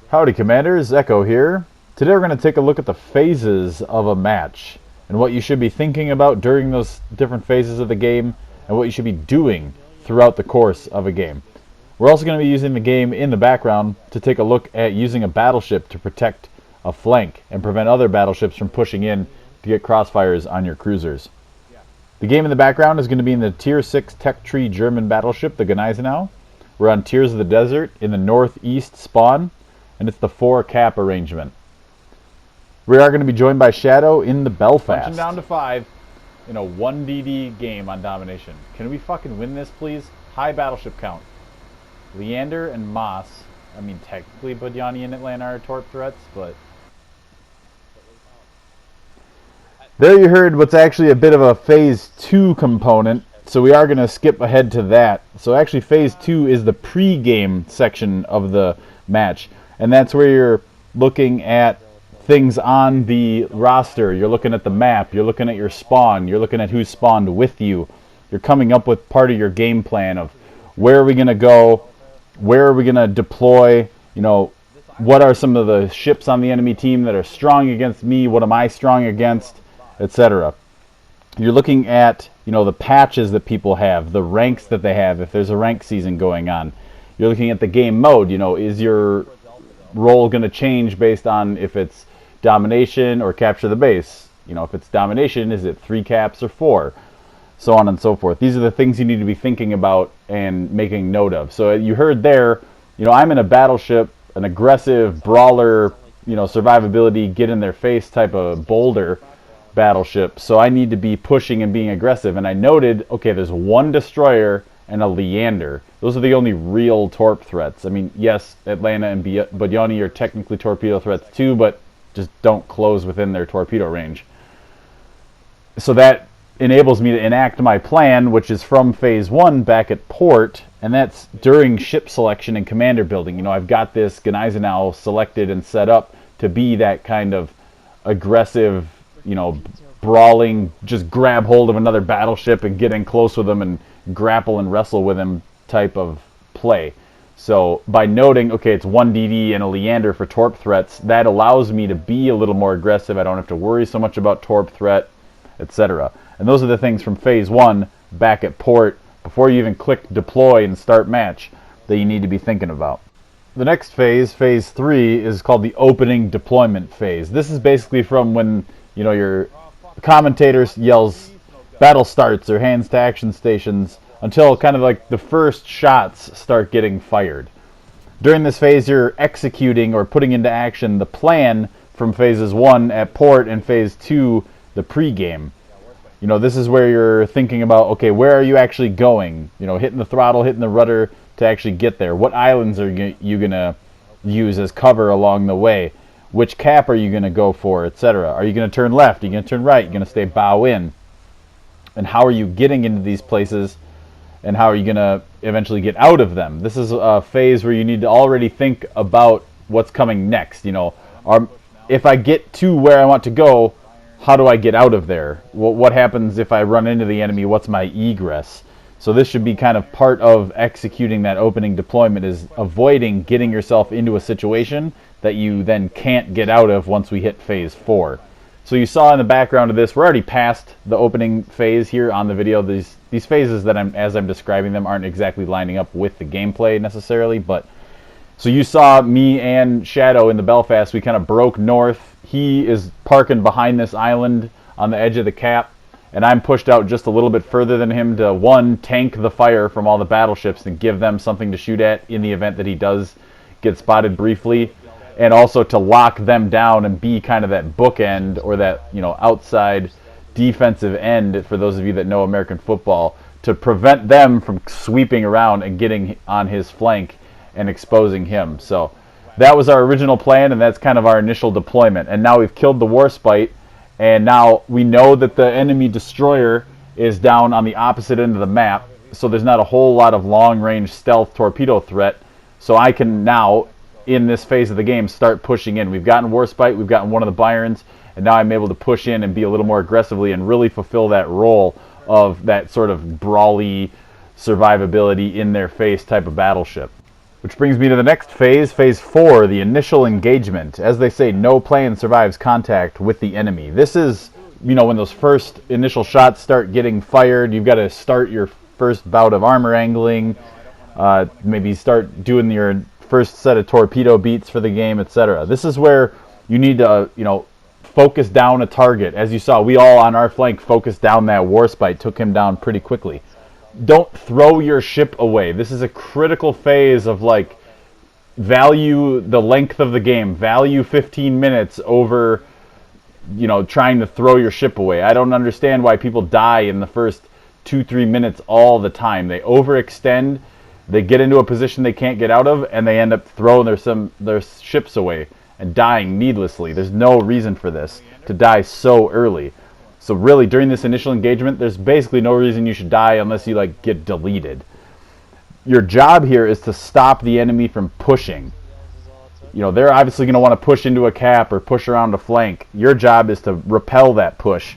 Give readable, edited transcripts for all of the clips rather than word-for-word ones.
Howdy Commanders, Echo here. Today we're going to take a look at the phases of a match and what you should be thinking about during those different phases of the game and what you should be doing throughout the course of a game. We're also going to be using the game in the background to take a look at using a battleship to protect a flank and prevent other battleships from pushing in to get crossfires on your cruisers. The game in the background is going to be in the Tier 6 Tech Tree German battleship, the Gneisenau. We're on Tears of the Desert in the northeast spawn, and it's the 4 cap arrangement. We are going to be joined by Shadow in the Belfast. Punching down to 5 in a 1DD game on domination. Can we fucking win this, please? High battleship count. Leander and Moss. I mean, technically Budjani and Atlanta are torp threats, but... There you heard what's actually a bit of a Phase 2 component, so we are going to skip ahead to that. So actually Phase 2 is the pre-game section of the match, and that's where you're looking at things on the roster. You're looking at the map, you're looking at your spawn, you're looking at who's spawned with you. You're coming up with part of your game plan of where are we going to go, where are we going to deploy, you know, what are some of the ships on the enemy team that are strong against me, what am I strong against, etc. You're looking at, you know, the patches that people have, the ranks that they have, if there's a rank season going on. You're looking at the game mode, you know, is your role going to change based on if it's domination or capture the base? You know, if it's domination, is it 3 caps or 4? So on and so forth. These are the things you need to be thinking about and making note of. So you heard there, you know, I'm in a battleship, an aggressive brawler, you know, survivability, get in their face type of boulder battleship. So I need to be pushing and being aggressive. And I noted, okay, there's 1 destroyer and a Leander. Those are the only real torp threats. I mean, yes, Atlanta and Budjani are technically torpedo threats too, but just don't close within their torpedo range. So that enables me to enact my plan, which is from Phase 1 back at port, and that's during ship selection and commander building. You know, I've got this Gneisenau selected and set up to be that kind of aggressive, you know, brawling, just grab hold of another battleship and get in close with them and grapple and wrestle with him type of play. So by noting, okay, it's 1DD and a Leander for torp threats, that allows me to be a little more aggressive. I don't have to worry so much about torp threat, etc. And those are the things from Phase 1 back at port, before you even click deploy and start match, that you need to be thinking about. The next phase, Phase 3, is called the opening deployment phase. This is basically from when, you know, your commentator yells battle starts or hands to action stations until kind of like the first shots start getting fired. During this phase, you're executing or putting into action the plan from Phases 1 at port and Phase 2, the pre-game. You know, this is where you're thinking about, okay, where are you actually going? You know, hitting the throttle, hitting the rudder to actually get there. What islands are you going to use as cover along the way? Which cap are you going to go for, etc.? Are you going to turn left? Are you going to turn right? Are you going to stay bow in? And how are you getting into these places? And how are you going to eventually get out of them? This is a phase where you need to already think about what's coming next. You know, if I get to where I want to go, how do I get out of there? What happens if I run into the enemy? What's my egress? So this should be kind of part of executing that opening deployment, is avoiding getting yourself into a situation that you then can't get out of once we hit Phase 4. So you saw in the background of this, we're already past the opening phase here on the video. These phases that as I'm describing them aren't exactly lining up with the gameplay necessarily, but so you saw me and Shadow in the Belfast. We kind of broke north. He is parking behind this island on the edge of the cap, and I'm pushed out just a little bit further than him to, 1, tank the fire from all the battleships and give them something to shoot at in the event that he does get spotted briefly, and also to lock them down and be kind of that bookend or that, you know, outside defensive end, for those of you that know American football, to prevent them from sweeping around and getting on his flank and exposing him. So that was our original plan, and that's kind of our initial deployment. And now we've killed the Warspite, and now we know that the enemy destroyer is down on the opposite end of the map, so there's not a whole lot of long-range stealth torpedo threat. So I can now, in this phase of the game, start pushing in. We've gotten Warspite, we've gotten one of the Byrons, and now I'm able to push in and be a little more aggressively and really fulfill that role of that sort of brawly survivability in their face type of battleship. Which brings me to the next phase, phase 4, the initial engagement. As they say, no plane survives contact with the enemy. This is, when those first initial shots start getting fired, you've got to start your first bout of armor angling, maybe start doing your first set of torpedo beats for the game, etc. This is where you need to, focus down a target. As you saw, we all on our flank focused down that Warspite, took him down pretty quickly. Don't throw your ship away. This is a critical phase of value the length of the game, value 15 minutes over trying to throw your ship away. I don't understand why people die in the first 2-3 minutes all the time. They overextend, they get into a position they can't get out of, and they end up throwing their ships away and dying needlessly. There's no reason for this, to die so early. So really, during this initial engagement, there's basically no reason you should die unless you get deleted. Your job here is to stop the enemy from pushing. They're obviously going to want to push into a cap or push around a flank. Your job is to repel that push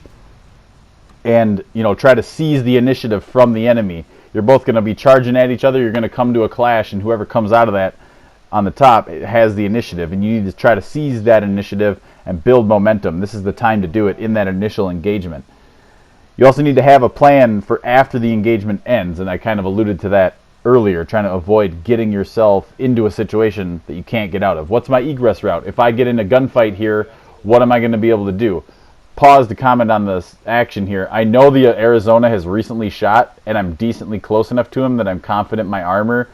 and try to seize the initiative from the enemy. You're both going to be charging at each other. You're going to come to a clash, and whoever comes out of that on the top has the initiative, and you need to try to seize that initiative and build momentum. This is the time to do it in that initial engagement. You also need to have a plan for after the engagement ends, and I kind of alluded to that earlier, trying to avoid getting yourself into a situation that you can't get out of. What's my egress route? If I get in a gunfight here, what am I going to be able to do? Pause to comment on this action here. I know the Arizona has recently shot, and I'm decently close enough to him that I'm confident my armor,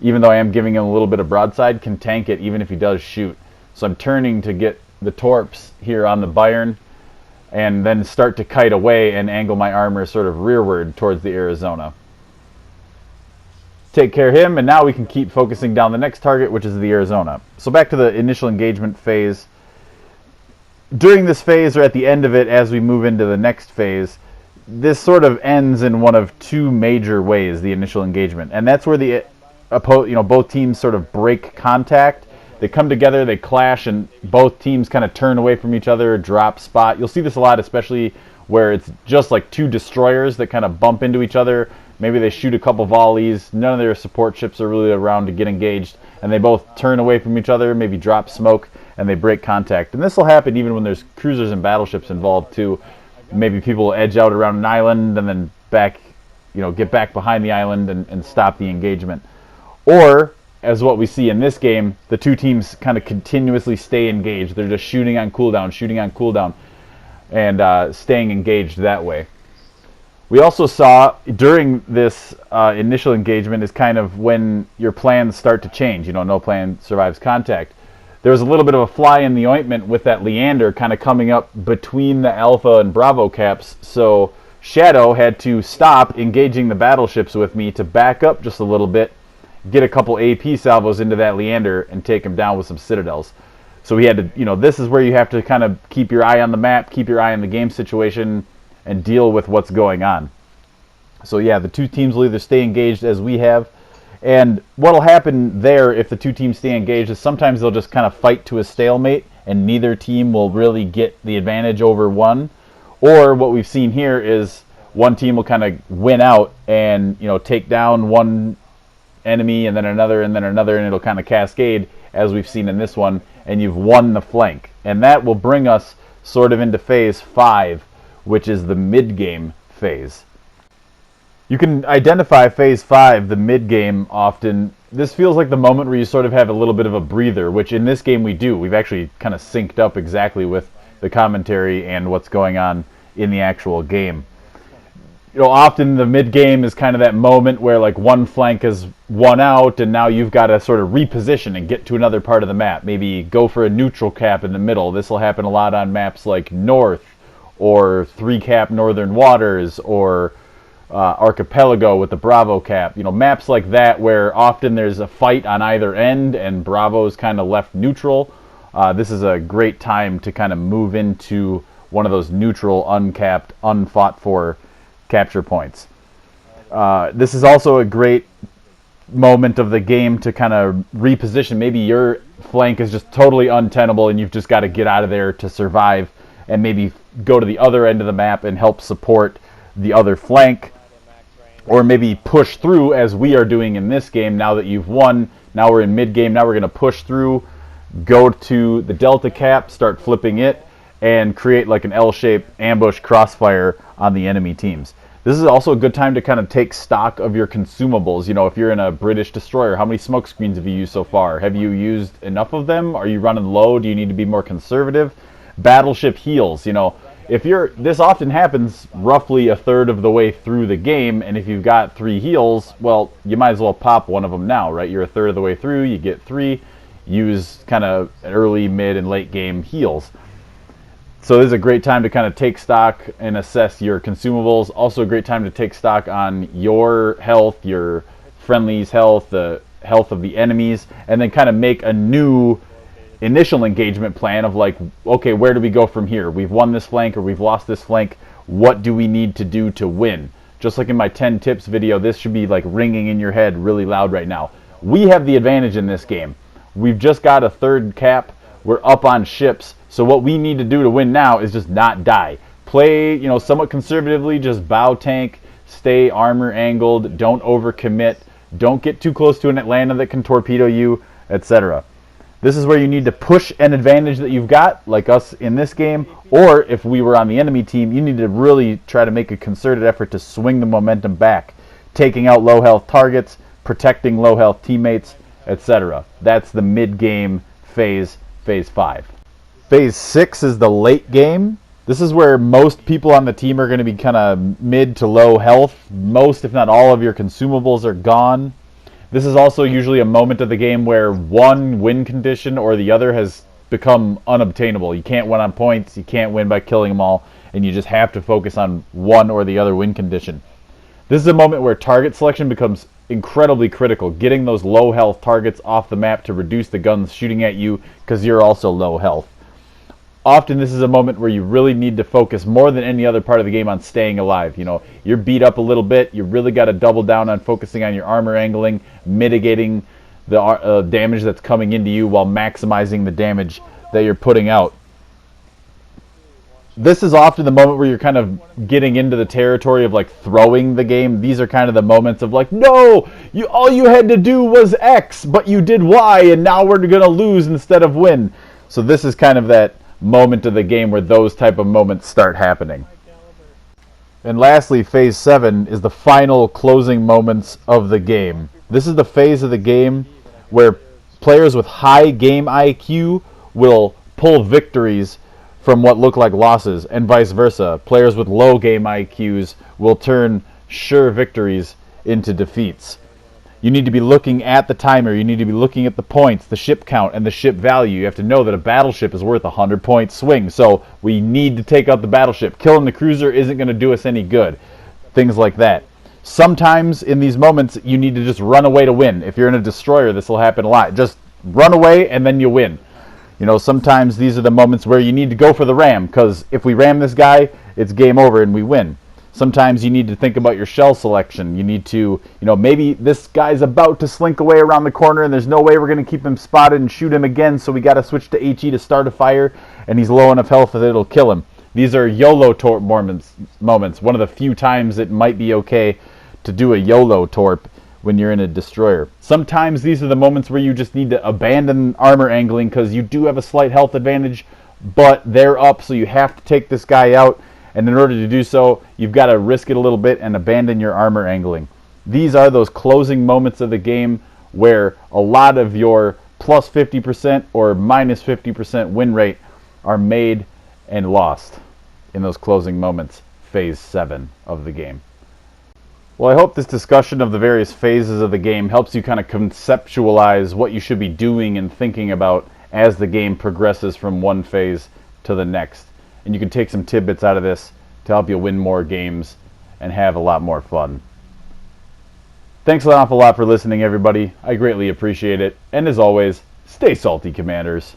even though I am giving him a little bit of broadside, can tank it even if he does shoot. So I'm turning to get the torps here on the Bayern and then start to kite away and angle my armor sort of rearward towards the Arizona. Take care of him, and now we can keep focusing down the next target, which is the Arizona. So back to the initial engagement phase. During this phase, or at the end of it, as we move into the next phase, this sort of ends in one of two major ways, the initial engagement. And that's where both teams sort of break contact. They come together, they clash, and both teams kind of turn away from each other, drop spot. You'll see this a lot, especially where it's just like two destroyers that kind of bump into each other. Maybe they shoot a couple volleys. None of their support ships are really around to get engaged, and they both turn away from each other, maybe drop smoke, and they break contact. And this will happen even when there's cruisers and battleships involved too. Maybe people will edge out around an island and then get back behind the island and stop the engagement. Or, as what we see in this game, the two teams kind of continuously stay engaged. They're just shooting on cooldown, and staying engaged that way. We also saw during this initial engagement is kind of when your plans start to change. No plan survives contact. There was a little bit of a fly in the ointment with that Leander kind of coming up between the Alpha and Bravo caps. So Shadow had to stop engaging the battleships with me to back up just a little bit, get a couple AP salvos into that Leander, and take him down with some Citadels. So we had to, this is where you have to kind of keep your eye on the map, keep your eye on the game situation, and deal with what's going on. So yeah, the two teams will either stay engaged as we have, and what'll happen there if the two teams stay engaged is sometimes they'll just kind of fight to a stalemate, and neither team will really get the advantage over one. Or what we've seen here is one team will kind of win out and take down one enemy and then another, and it'll kind of cascade as we've seen in this one, and you've won the flank. And that will bring us sort of into phase 5, which is the mid-game phase. You can identify phase 5, the mid-game, often. This feels like the moment where you sort of have a little bit of a breather, which in this game we do. We've actually kind of synced up exactly with the commentary and what's going on in the actual game. Often the mid-game is kind of that moment where one flank is won out, and now you've got to sort of reposition and get to another part of the map. Maybe go for a neutral cap in the middle. This will happen a lot on maps like North, or 3-cap Northern Waters, or Archipelago with the Bravo cap. Maps like that where often there's a fight on either end and Bravo's kind of left neutral. This is a great time to kind of move into one of those neutral, uncapped, unfought for capture points. This is also a great moment of the game to kind of reposition. Maybe your flank is just totally untenable and you've just got to get out of there to survive, and maybe go to the other end of the map and help support the other flank, or maybe push through as we are doing in this game. Now that you've won, Now we're in mid-game. Now we're going to push through, go to the Delta Cap, start flipping it, and create like an L-shaped ambush crossfire on the enemy teams. This is also a good time to kind of take stock of your consumables. You know, if you're in a British destroyer, how many smoke screens have you used so far? Have you used enough of them? Are you running low? Do you need to be more conservative? Battleship heals, you know, this often happens roughly a third of the way through the game, and if you've got 3 heals, well, you might as well pop one of them now, right? You're a third of the way through, you get 3, use kind of early, mid, and late game heals. So this is a great time to kind of take stock and assess your consumables. Also a great time to take stock on your health, your friendlies' health, the health of the enemies, and then kind of make a new initial engagement plan of like, okay, where do we go from here? We've won this flank or we've lost this flank. What do we need to do to win? Just like in my 10 tips video, this should be like ringing in your head really loud right now. We have the advantage in this game. We've just got a 3rd cap. We're up on ships. So what we need to do to win now is just not die. Play, you know, somewhat conservatively, just bow tank, stay armor angled, don't overcommit, don't get too close to an Atlanta that can torpedo you, etc. This is where you need to push an advantage that you've got, like us in this game, or if we were on the enemy team, you need to really try to make a concerted effort to swing the momentum back, taking out low health targets, protecting low health teammates, etc. That's the mid-game phase, phase 5. Phase 6 is the late game. This is where most people on the team are going to be kind of mid to low health. Most, if not all, of your consumables are gone. This is also usually a moment of the game where one win condition or the other has become unobtainable. You can't win on points, you can't win by killing them all, and you just have to focus on one or the other win condition. This is a moment where target selection becomes incredibly critical, getting those low health targets off the map to reduce the guns shooting at you because you're also low health. Often this is a moment where you really need to focus more than any other part of the game on staying alive. You know, you're beat up a little bit, you really got to double down on focusing on your armor angling, mitigating the damage that's coming into you while maximizing the damage that you're putting out. This is often the moment where you're kind of getting into the territory of like throwing the game. These are kind of the moments of like, no, all you had to do was X, but you did Y, and now we're going to lose instead of win. So this is kind of that moment of the game where those type of moments start happening. And lastly, phase 7 is the final closing moments of the game. This is the phase of the game where players with high game IQ will pull victories from what look like losses, and vice versa. Players with low game IQs will turn sure victories into defeats. You need to be looking at the timer, you need to be looking at the points, the ship count, and the ship value. You have to know that a battleship is worth a 100-point swing, so we need to take out the battleship. Killing the cruiser isn't going to do us any good. Things like that. Sometimes in these moments, you need to just run away to win. If you're in a destroyer, this will happen a lot. Just run away and then you win. You know, sometimes these are the moments where you need to go for the ram, because if we ram this guy, it's game over and we win. Sometimes you need to think about your shell selection. You need to, maybe this guy's about to slink away around the corner and there's no way we're going to keep him spotted and shoot him again, so we got to switch to HE to start a fire, and he's low enough health that it'll kill him. These are YOLO moments. One of the few times it might be okay to do a YOLO torp when you're in a destroyer. Sometimes these are the moments where you just need to abandon armor angling because you do have a slight health advantage, but they're up, so you have to take this guy out. And in order to do so, you've got to risk it a little bit and abandon your armor angling. These are those closing moments of the game where a lot of your plus 50% or minus 50% win rate are made and lost in those closing moments, phase 7 of the game. Well, I hope this discussion of the various phases of the game helps you kind of conceptualize what you should be doing and thinking about as the game progresses from one phase to the next. And you can take some tidbits out of this to help you win more games and have a lot more fun. Thanks an awful lot for listening, everybody. I greatly appreciate it. And as always, stay salty, Commanders.